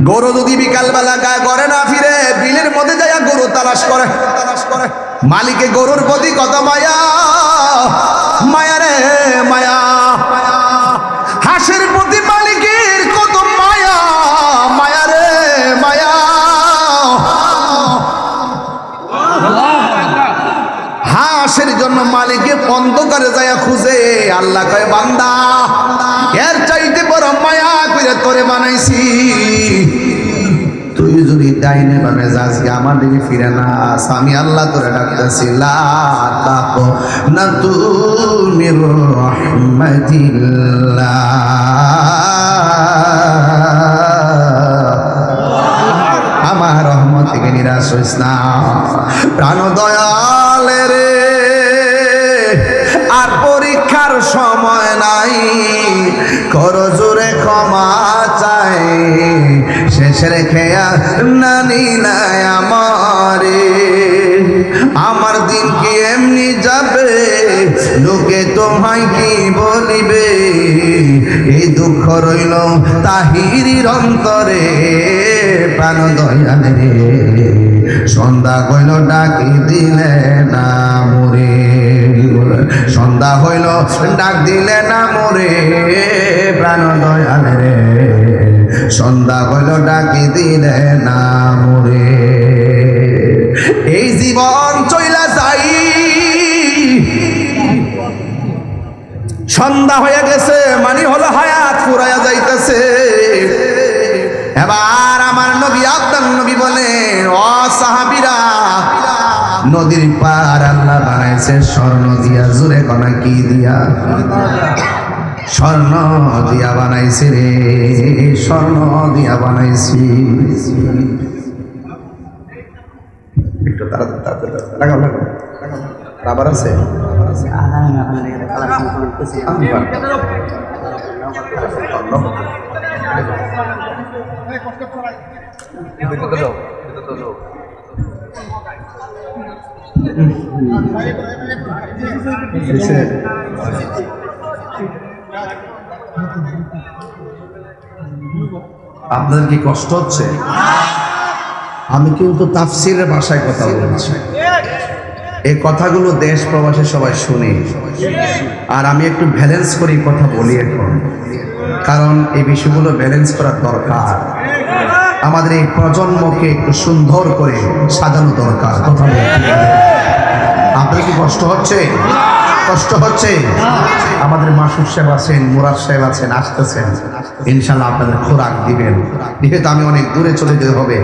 গরু যদি বিকালবেলা গায়ে করে না ফিরে বিলের মধ্যে যায় গরু তালাশ করে মালিকে গরুর প্রতি কত মায়া, মায়া রে মায়া। হাঁসের প্রতি মালিকের কত মায়া, মায়া রে মায়া। হাঁসের জন্য মালিকে অন্ধকারে যায় খুঁজে, আল্লাহ কয় বান্দা এর চাইতে বড় মায়া করে তোরে বানাইছি, তুই যদি ডাইনে বামে যাস আমার দিকে ফিরে না, আমি আল্লাহ তোরে ডাকতেছি লা তাকো না তুমি রাহমাতিল্লাহ, আমার রহমত থেকে নিরাশ হইস না। প্রাণ দয়ালে রে আর পরীক্ষার সময় নাই, কর জোরে ক্ষমা চাই, শেষ রেখে নানি নাই আমারে, আমার দিন কি এমনি যাবে, লোকে তোমায় কি বলিবে, এই দুঃখ রইল তাহিরির অন্তরে। প্রাণ দয়ালে রে সন্ধ্যা হইল ডাকি দিলে না মোরে, সন্ধ্যা হইল ডাক দিলে না মোরে, প্রাণ দয়ালে রে সন্ধ্যা হইল ডাকি দিলে না মোরে। এই জীবন চইলা যাই, সন্ধ্যা হয়ে গেছে মানে হলো হায়াত ফুরাইয়া যাইতেছে। এবার আমার নবী আদম নবী বলেন, ও সাহাবীরা নদীর পার আল্লাহ বানাইছে স্বর্ণ দিয়া, জোরে কনা কি দিয়া, স্বর্ণ দিয়া বানাইছে রে, স্বর্ণ দিয়া বানাইছি। একটু তাড়াতাড়ি লাগাও লাগাও, রাবার আছে আপনাদের কি কষ্ট হচ্ছে? আমি কিন্তু তাফসীরের ভাষায় কথা বলছি, এই কথাগুলো দেশ প্রবাসে সবাই শুনি, আর আমি একটু ব্যালেন্স করি কথা বলি এখন, কারণ এই বিষয়গুলো ব্যালেন্স করার দরকার। আমাদের এই প্রজন্মকে একটু সুন্দর করে সাজানো দরকার। কথা বলতে আপনার কি কষ্ট হচ্ছে? কষ্ট হচ্ছে? আমাদের মাসুদ সাহেব আছেন, মুরাদ সাহেব আছেন, আসতেছেন, ইনশাল্লাহ আপনাদের খোরাক দিবেন। যেহেতু আমি অনেক দূরে চলে যেতে হবে,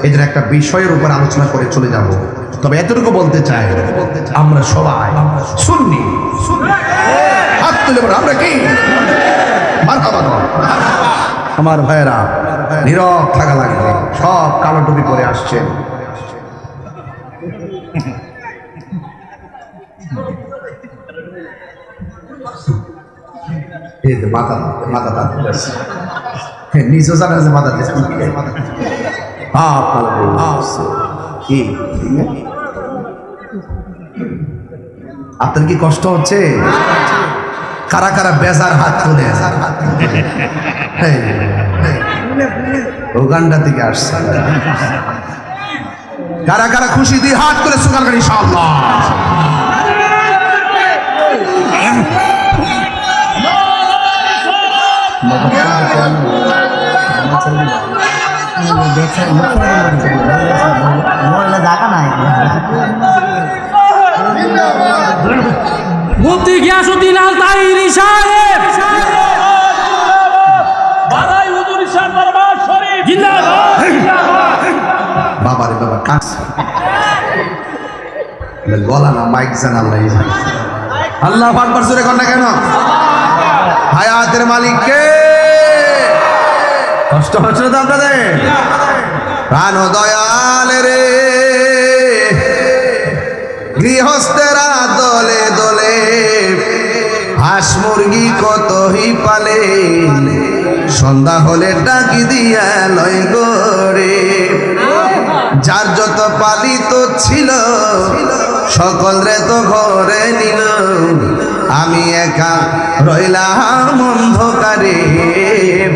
এই জন্য একটা বিষয়ের উপর আলোচনা করে চলে যাব। তবে এতটুকু বলতে চাই, আমরা সবাই সুন্নি, হাত তুলে বলো আমরা কি মারহাবা। আমার ভাইয়েরা নীরব থাকা লাগবে, সব কালো টুপি পরে আসছেন। মাথা মাথা নিচে জানা মাথা কি আপনার কি কষ্ট হচ্ছে? কারা কারা বেজার হাত তুলে, উগান্ডা থেকে আসছে, কারা কারা খুশি দিয়ে হাত তুলে সুগান করি ইনশাআল্লাহ। মুফতি গিয়াসউদ্দিন আল তাহিরি সাহেব, বাদাই হুজুর শাহ দরবার শরীফ জিন্দাবাদ, বাবা রে বাবা কাজ গলা না মাইক জানা আল্লাহ আকবার জোরে কর না কেন? হায়াতের মালিক কে? কষ্ট হচ্ছে তো আপনাদের? প্রাণ দয়ালে রে গৃহস্থেরা দলে দলে, হাঁস মুরগি কতই পালে, সন্ধ্যা হলে ডাকি দিয়া লয় গড়ে, যার যত পালিত ছিল সকল রে তো ঘরে নিল, আমি একা রইলাম অন্ধকারে,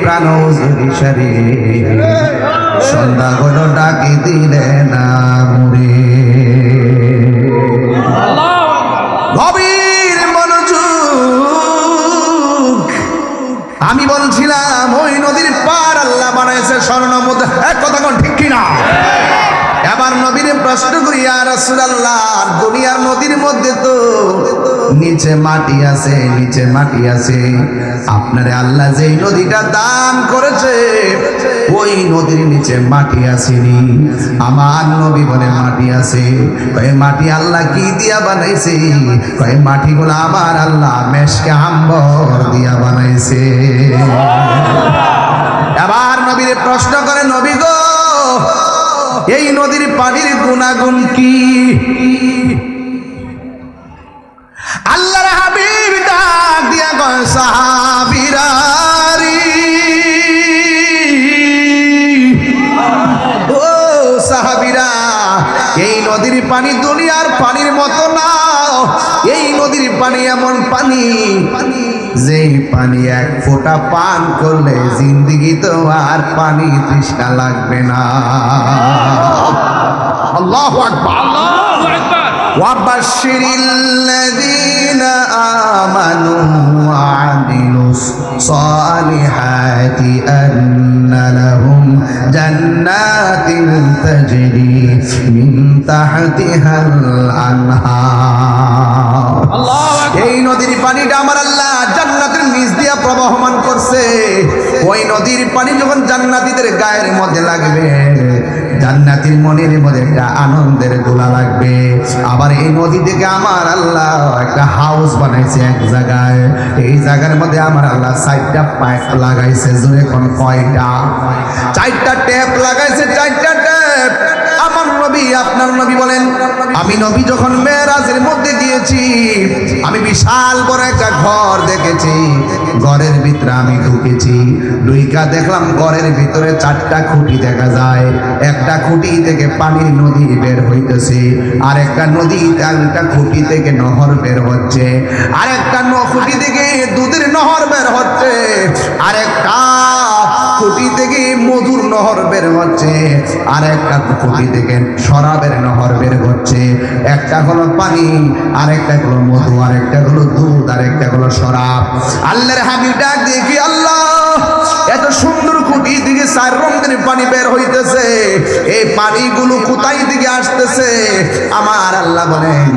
প্রাণ সারে সন্ধ্যা হলো ডাকি দিলে না মুড়ে। গভীর মনোযোগ। আমি বলছিলাম ওই নদীর পার আল্লাহ বানাইছে স্বর্ণ মুদ্রা। এক কথা কোন ঠিক কিনা? এবার নবীর প্রশ্ন করি, ইয়া রাসূলুল্লাহ, দুনিয়ার নদীর মধ্যে তো নিচে মাটি আছে, নিচে মাটি আছে, আপনারে আল্লাহ যেই নদীটা দান করেছে ওই নদীর নিচে মাটি আসেনি। আমার নবী বলে মাটি আছে। কয় মাটি আল্লাহ কি দিয়া বানাইছে? কয় মাটিগুলো আমার আল্লাহ মেশকে আম্বর দিয়া বানাইছে। এবার নবীর প্রশ্ন করে, নবী গো, এই নদীর পানির গুণাগুণ কি? আল্লাহর হাবিব ডাক দিয়া কয়, সাহাবীরা রে, ও সাহাবীরা, এই নদীর পানি দুনিয়ার পানির মতো না। এই নদীর পানি এমন পানি, যেই পানি এক ফোঁটা পান করলে জিন্দেগি তো আর পানি তৃষ্ণা লাগবে না। আল্লাহু আকবার, আল্লাহু আকবার। ওয়াবাশশিরিল্লাযীনা আমানু ওয়া আমিলুস সালিহাতি আন্না লাহুম জান্নাতিন তাজরি মিন তাহতিহাল আনহার। এই নদীর পানিটা আমার আল্লাহ জান্নাতের নিচ দিয়া প্রবাহমান করছে। ওই নদীর পানি যখন জান্নাতীদের গায়ের মধ্যে লাগবে, জান্নাতীর মনের মধ্যে একটা আনন্দের দোলা লাগবে। আবার এই নদী থেকে আমার আল্লাহ একটা হাউস বানাইছে এক জায়গায়। এই জায়গার মধ্যে আমার আল্লাহ 4টা পাইপ লাগাইছে। জোরে কোন কয়টা? 4টা ট্যাপ লাগাইছে, 4টা ট্যাপ। আমার নবী, আপনার নবী বলেন, আমি নবী যখন মেরাজের মধ্যে গিয়েছি, আমি বিশাল বড় একটা ঘর দেখেছি। ঘরের ভিতরে আমি ঢুকেছি, ঢুইকা দেখলাম ঘরের ভিতরে 4টা খুঁটি দেখা যায়। একটা খুঁটি থেকে পানির নদী বের হইতেছে, আর একটা নদী, একটা খুঁটি থেকে নহর বের হচ্ছে, আর একটা খুঁটি থেকে দুধের নহর বের হচ্ছে, আর একটা খুঁটি থেকে মধুর নহর বের হচ্ছে, আর একটা খুঁটি থেকে শরাবের নহর বের হচ্ছে। একটা হলো পানি, আর একটা হলো মধু, আর একটা হলো দুধ, আর একটা হলো শরাব। আল্লাহর হাবিব ডাক দেখি, আল্লাহ, এত সুন্দর খুঁটি থেকে 4 রঙের পানি বের হইতেছে, এই পানিগুলো কোথায় থেকে আসতেছে? আমার আল্লাহ বলেন,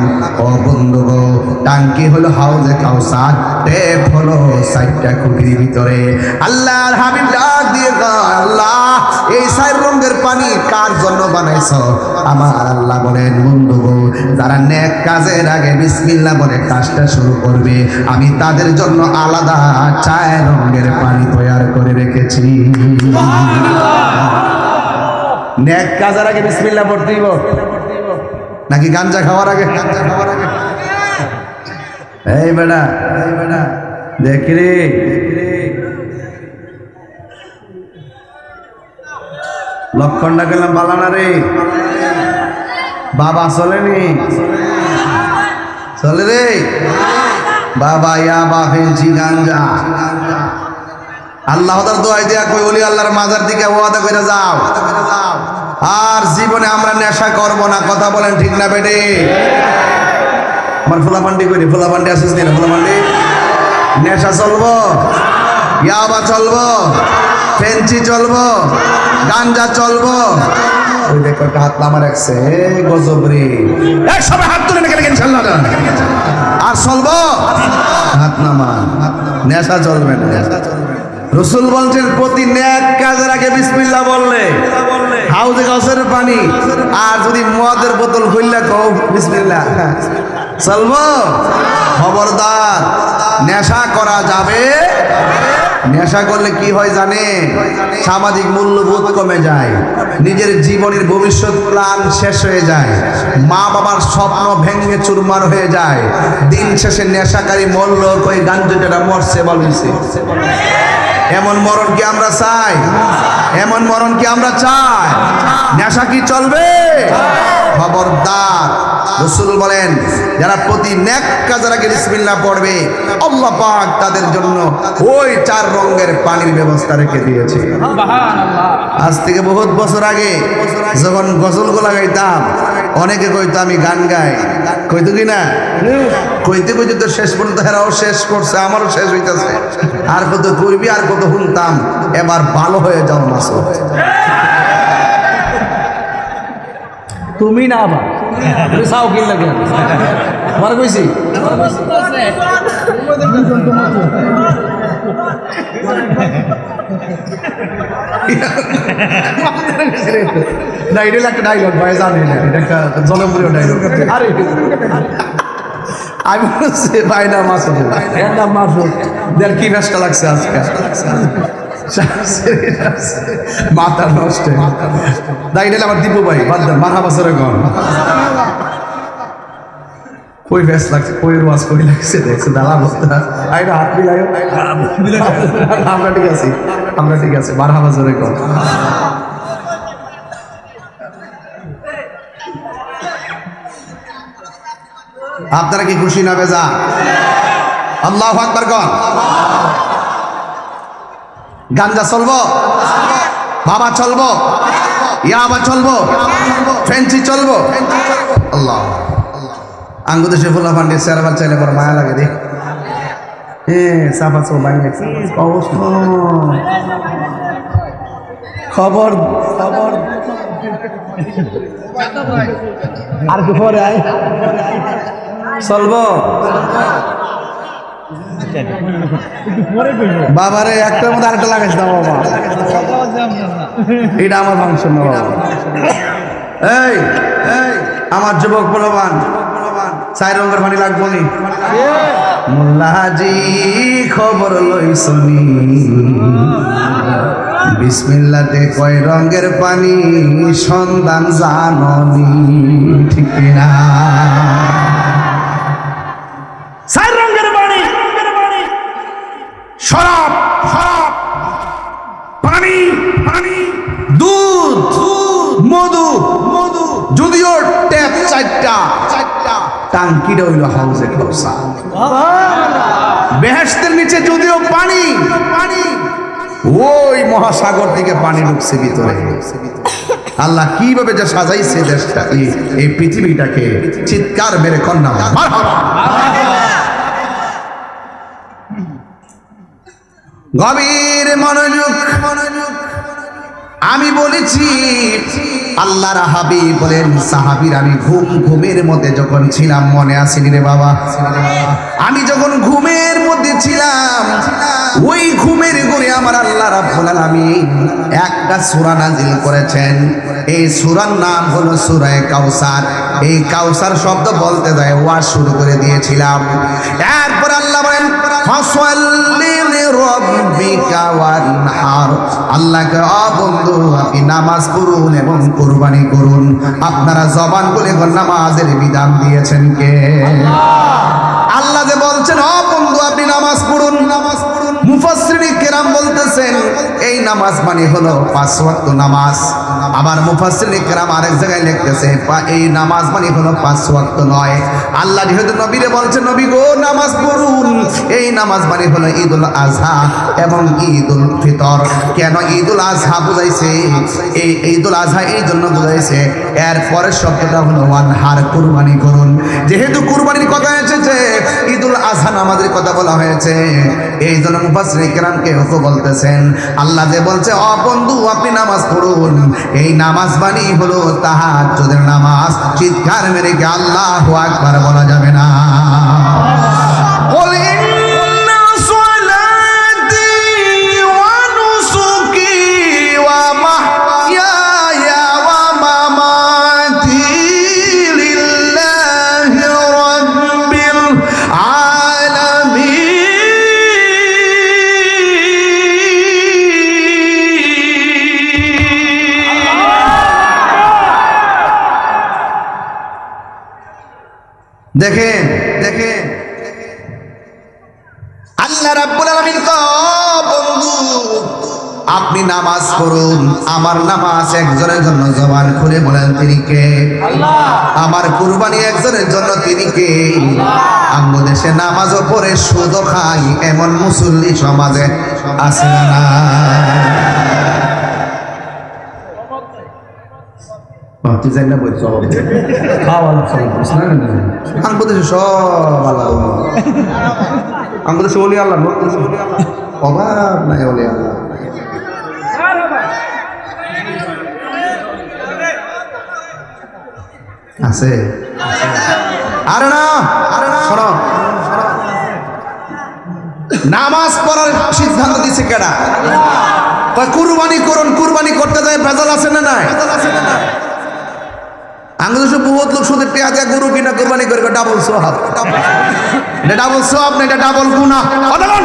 ও বন্ধু গো, টাঙ্কি হলো হাউজে কাউসার, টেপ হলো 4টা খুঁটির ভিতরে। আল্লাহর হাবিব ডাক দিয়ে কয়, আল্লাহ, এই 4 রঙের পানি কার জন্য বানাইছো? আমার আল্লাহ বলেন, বন্ধু গো, যারা নেক কাজের আগে বিসমিল্লাহ বলে কাজটা শুরু করবে, আমি তাদের জন্য আলাদা 4 রঙের পানি তৈরি করে রেখেছি। নেক কাজের আগে বিসমিল্লাহ পড়তে দিব নাকি গাঞ্জা খাওয়ার আগে? এই বেটা, দেখি রে, লক্ষণটা গেলাম বালানা রে, বাবা চলেনি, চলে রে বাবা, ইয়া বা ফেলছি গাঞ্জা। আল্লাহ তার দোয়াই দিয়া কই, ওলি আল্লাহর মাজার দিকে ওয়াদা করে যাও, আর জীবনে আমরা নেশা করব না। কথা বলেন ঠিক না বেটে? আমার ফুলাপান্ডি করি, ফুলাপান্ডি আসিস না? ফুলাপান্ডি নেশা চলবো, ইয়াবা চলবো, ফেন্সি চলবো, গাঞ্জা চলবো। ওই দেখো একটা হাত নামা রাখছে, গজব রে, সবাই হাত তুলে না, ইনশাআল্লাহ। আর চলবো, হাত নামা, নেশা চলবে না। রসুল বলছেন, প্রতি নেক কাজের আগে বিসমিল্লাহ বললে হাউজে কাউসারের পানি, আর যদি মদের বোতল খুললে কও বিসমিল্লাহ, চলবো। খবরদার, নেশা করা যাবে। নেশা করলে কি হয় জানে? সামাজিক মূল্যবোধ কমে যায়, নিজের জীবনের ভবিষ্যৎ প্ল্যান শেষ হয়ে যায়, মা বাবার স্বপ্ন ভেঙে চুরমার হয়ে যায়। দিন শেষে নেশাকারী মরল, কই গাঞ্জাটা মরছে বলছে। এমন মরণ কি আমরা চাই? এমন মরণ কি আমরা চাই? নেশা কি চলবে? খবরদার। রাসূল বলেন যারা প্রতি নেক কাজের আগে বিসমিল্লাহ পড়বে আল্লাহ পাক তাদের জন্য ওই 4 রঙের পানির ব্যবস্থা রেখে দিয়েছে। সুবহানাল্লাহ। আজ থেকে বহুত বছর আগে যখন গজলগুলা গাইতাম অনেকে কইতো আমি গান গাই, কইতো কি না? কইতে কইতে তো শেষ পর্যন্ত হেরাও শেষ করছে, আমারও শেষ হইতেছে। আর কত করবি আর কত শুনতাম, এবার ভালো হয়ে যাও মাসুদ। তুমি না আবার তুমি চাও কি লাগে আমার কইছি না এটা একটা ডায়লগ ভাই, জানি না এটা একটা জনপ্রিয় ডায়লগ। আরে আমি বলছি ভাই না মাসুদ, এর নাম মাসুদ। দেখ কি ব্যস্ত লাগছে আজকে, মাথা নষ্ট। না এটা আমার দীপু ভাই, বাদ দেন মাথা বছরে কম। কই ব্যস্ত লাগছে, কই রোয়াজ কই লাগছে দেখছে দালা বস্তা। আইটা হাত মিলাই, আমরা ঠিক আছি, আমরা ঠিক আছে, মাথা বছরে কম। আপনারা কি খুশি না বেজা? আল্লাহু আকবার কোন। গাঞ্জা চলবো, বাবা চলবো, ইয়াবা চলবো, ফেন্সি চলবো। আল্লাহ আঙ্গু দেশে ফুলা ফান্ডি চেয়ারবার চাইলে বড় মায়া লাগে রে। সাফা সব বাইরে খবর খবর আর কি পরে আয় চলবো। বাবারে একটার মধ্যে আরেকটা লাগাইছ না বাবা, এটা আমার ফাংশন না বাবা। এই এই আমার যুবক বলবান 4 রঙের পানি লাগবো নি? মোল্লাজি খবর লইছনি বিসমিল্লাতে কয় রঙের পানি সন্ধান জাননি, ঠিক না? 4 রঙের পানি, শরাব শরাব, পানি পানি, দুধ মধু মধু, যদিও ট্যাপ 4টা, টাঙ্কিটা হইল হাউজে কাউসার। বেহেশতের নিচে যদিও পানি পানি, ওই মহাসাগর থেকে পানি ঢুকছে ভিতরে। আল্লাহ কিভাবে যে সাজাইছে দেশটা, এই পৃথিবীটাকে, চিৎকার মেরে কন্যা মারহাবা। গভীর মনোযোগ মনোযোগ। আমি বলেছি আল্লাহর হাবিব বলেন সাহাবীর আমি ঘুমের মধ্যে যখন ছিলাম, মনে আসেনি রে বাবা? আমি যখন ঘুমের মধ্যে ছিলাম, ওই ঘুমের ঘরে আমার আল্লাহ রাব্বুল আলামিন একটা সূরা নাজিল করেছেন। এই সূরার নাম হলো সূরা কাউসার। এই কাউসার শব্দ বলতে যায় ওয়াজ শুরু করে দিয়েছিলাম। এরপর আল্লাহ বলেন ফাসাল্লি লিরাব্বিকা ওয়ানহার, আল্লাহকে বন্ধু আপনি নামাজ পড়ুন এবং কুরবানি করুন। আপনারা জবান করে নামাজের বিধান দিয়েছেন কে? আল্লাহ যে বলছেন বন্ধু আপনি নামাজ পড়ুন, নামাজ পড়ুন। মুফাসসিরিন কেরাম বলতেছেন এই নামাজ মানে হলো 5 ওয়াক্ত নামাজ। আবার মুফাসসিরিন কেরাম আরেক জায়গায় লিখতেছে এই নামাজ মানে হলো 5 ওয়াক্ত নয়। আল্লাহ যেহেতু নবীরে বলছেন নবী গো নামাজ পড়ুন, এই নামাজ মানে হলো ঈদুল আজহা এবং ঈদুল ফিতর। কেন ঈদুল আজহা বুঝাইছে? এই ঈদুল আজহা এই জন্য বুঝাইছে, এর পরের শব্দটা হলো ওয়ানহার, কুরবানি করুন। যেহেতু কুরবানির কথা এসেছে, ঈদুল আজহা নামাজের কথা বলা হয়েছে, এই জন্য মুফাসসিরিন কেরামকে বলতেছেন আল্লাহ যে বলছে বন্ধু আপনি নামাজ পড়ুন, এই নামাজ মানে হলো তাহাজ্জুদের নামাজ। চিৎকার মেরে কি আল্লাহু আকবার বলা যাবে না? দেখেন দেখেন আল্লাহ রাব্বুল আলামিন বন্ধু আপনি নামাজ পড়ুন, আমার নামাজ একজনের জন্য জবান খুলে বলেন তিনি কে? আমার কুরবানি একজনের জন্য তিনি কে? আমগো দেশে নামাজও পড়ে সুদও খাই এমন মুসল্লি সমাজে আছে না? তুই জানি না বলছো খাওয়া বুঝ না আমগো দেশে সব আল্লাহ, আমগো দেশে ওলি আল্লাহ, অভাব নাই ওলি আল্লাহ। আছে আরে না, শোনো, নামাজ পড়ার সিদ্ধান্ত দিছে কেডা? কুরবানি করুন, কুরবানি করতে যায় ভেজাল আছে না নাই? বাংলাদেশে বহুত লোক সুদের টিয়া দিয়ে গরু কিনা কুরবানি করে ডাবল সোহাব, এটা ডাবল সোহাব না, এটা ডাবল গুনাহ।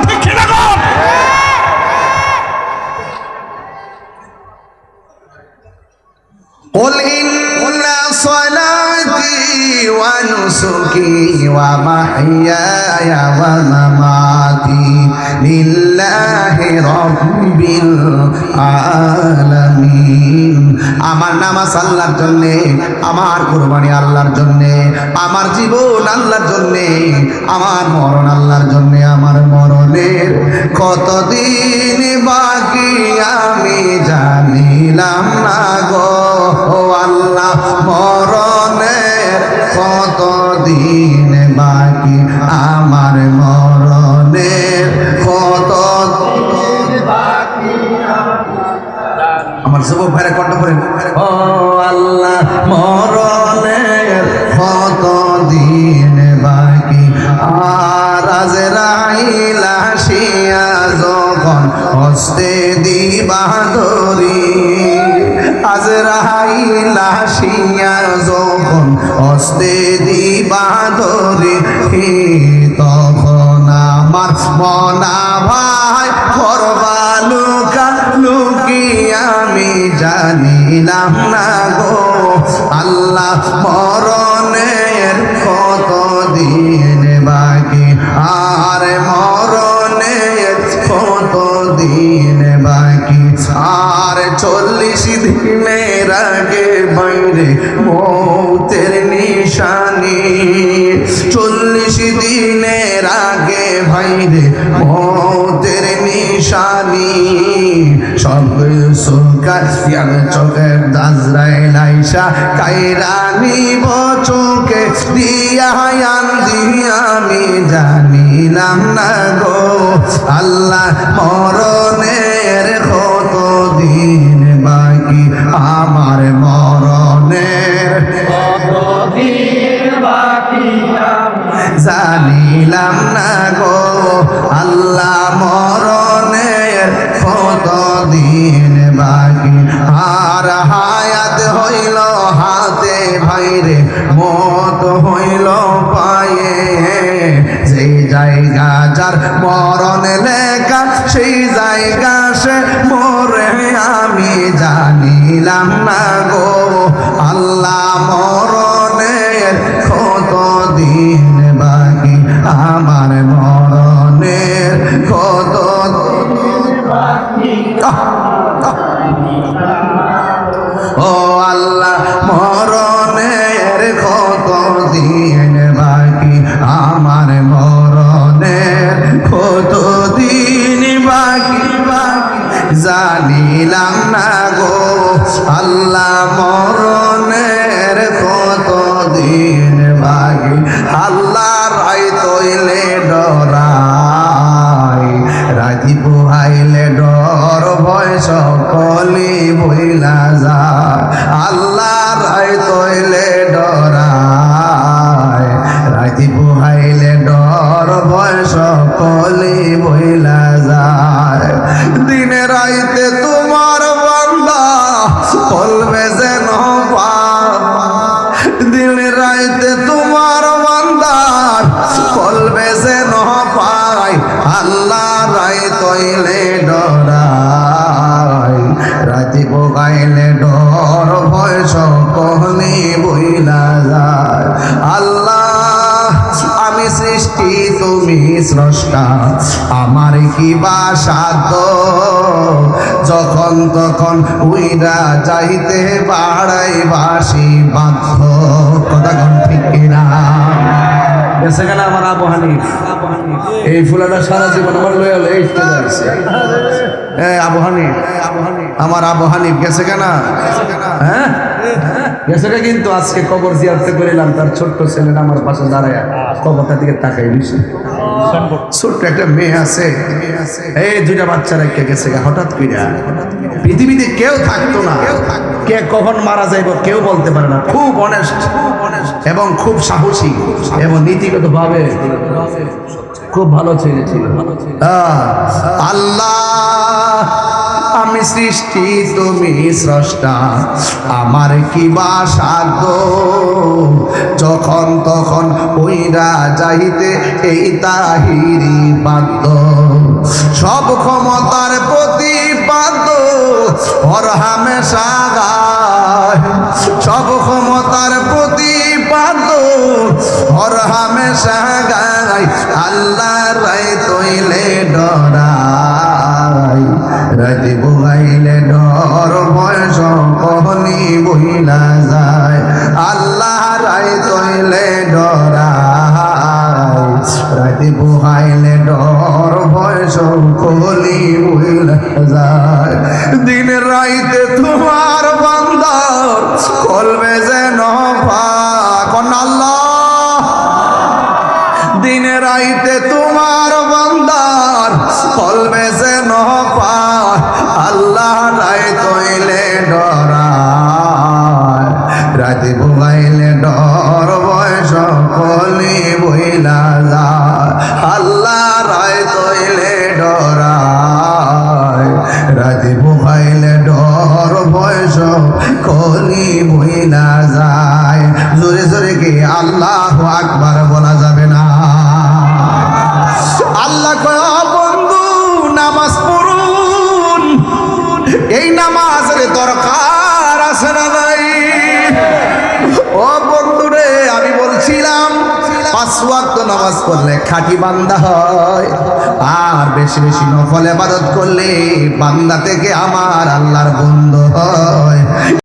ঠিক কিনা কোন? قل إن صلاتي ونسكي ومحياي ومماتي لله رب العالمين। আমার নামাজ আল্লাহর জন্য, আমার কুরবানি আল্লাহর জন্য, আমার জীবন আল্লাহর জন্য, আমার মরণ আল্লাহর জন্য। আমার মরণের কতদিন বাকি আমি জানিলাম না গো আল্লাহ, মরণের কতদিন বাকি, আমার মরণের কতদিন বাকি। আমার যুবক ভাইরা কণ্ঠ করেন, ও আল্লাহ মরণের কতদিন বাকি। আর আজরাইল আসিয়া যখন হস্তে দিবা ধরি, আজরাইল আসিয়া যখন হস্তে দিবা ধরি, তখন আমার মনা ভাই করবা লুকা লুকি আমি জানিলাম না গো আল্লাহ, মরণের কতদিন বাকি, আর মরণের কতদিন বাকি। আর 40 দিনের আগে বাইরে মৌতের নিশানি, 40 দিনের আগে বাইরে মৌতের নিশানি। সব সুলকার চোখের আজরাইল আইসা কাইরা নিব চোখে দিয়া দিয়া আমি জানিলাম না গো আল্লাহ, মরণের কতদিন বাকি, আমার মরণের কতদিন বাকি জানিলাম না গো আল্লাহ, মরণের কতদিন বাকি। আর হায়াত হইল হাতে ভাইরে, মত হইল পায়ে, যেই জায়গা যার মরণ লেখা সেই জায়গা সে মরে আমি জানিলাম না গো আল্লাহ, মরণের কতদিন বাকি, আমার মরণের কতদিন বাকি। ও আল্লাহ মরণের কতদিন বাকি, আমার মরণের কতদিন বাকি বাকি জানিলাম না গো আল্লাহ, মরণের কতদিন বাকি। আল্লাহ রাই তৈলে ডরাই, রাতি পোহাইলে ডর ভয় সকলি বইলা যায়। আল্লাহ রাই তৈলে ডরাই, রাতি পোহাইলে ডর ভয় সকলি বইলা যায়। দিনে রাইতে তোমার বান্দা বলবে যেন দিনে রাইতে তোমার বান্দার বলবে যেন পাই। আল্লাহ রাই তৈলে ডরাই, রাতি পোকাইলে ডর ভয় সকলি বইলা যায়। আল্লাহ আমি সৃষ্টি তুমি স্রষ্টা, আমার কি বা সাধ্য যখন তখন উইরা যাইতে বাড়াই বাসি বাধ্য। কথা কোন ঠিক কিনা? গেছে কেন আমার আবু হানিফ? এই ফুলাটা সারা জীবন আমার লয়ে হলো এই স্টেজে আসছে। আবু হানিফ, আমার আবু হানিফ গেছে কেন? হ্যাঁ গেছে কে? কিন্তু আজকে কবর জিয়ারত করিলাম, তার ছোট্ট ছেলেরা আমার পাশে দাঁড়ায় কবরটা দিকে তাকাই দিছে। ছোট্ট একটা মেয়ে আছে, এই দুইটা বাচ্চা রেখে গেছে হঠাৎ করে। পৃথিবীতে কেউ থাকতো না, কে কখন মারা যাইব কেউ বলতে পারে না। খুব অনেস্ট এবং খুব সাহসী এবং নীতিগত ভাবে খুব ভালো ছেলে ছিল। আল্লাহ আমি সৃষ্টি তুমি স্রষ্টা, আমার কি বা সাধ্য, যখন তখন ওইরা যাইতে এই তাহিরি বাধ্য। সব ক্ষমতার প্রতিপাদ্য হর হামেশা গায়, সব ক্ষমতার প্রতিপাদ্য হর হামেশা গায়। আল্লাহ রায় তৈলে ডরাই, রাতে বুগাইলে ডর ভয় সকলি বইলা যায়। আল্লাহ রায় তৈলে ডরাই, রাতে বুগাইলে ডর ভয় সকলি বইলা যায়। দিন রাইতে তোমার বান্দার কলবে যেন পাক আল্লাহ, দিনে রাইতে তোমার বান্দার কলবে যেন পাক। আল্লাহ রায় তৈলে ডরায়, রাতে বুগাইলে ডর ভয় সকলি বইলা যায়। আল্লাহ রায় তৈলে ডরায়, রাতে বুগাইলে ডর ভয় সকলি বইলা যায়। জোরে জোরে কি আল্লাহু আকবার বলা যাবে না? আল্লাহ কয় বন্ধু নামাজ পড়ুন, এই নামাজের দরকার আছে না নাই? ও বন্ধুরে আমি বলছিলাম 5 ওয়াক্ত নামাজ পড়লে খাঁটি বান্দা হয়, আর বেশি বেশি নফল ইবাদত করলে বান্দা থেকে আমার আল্লাহর বন্ধু হয়।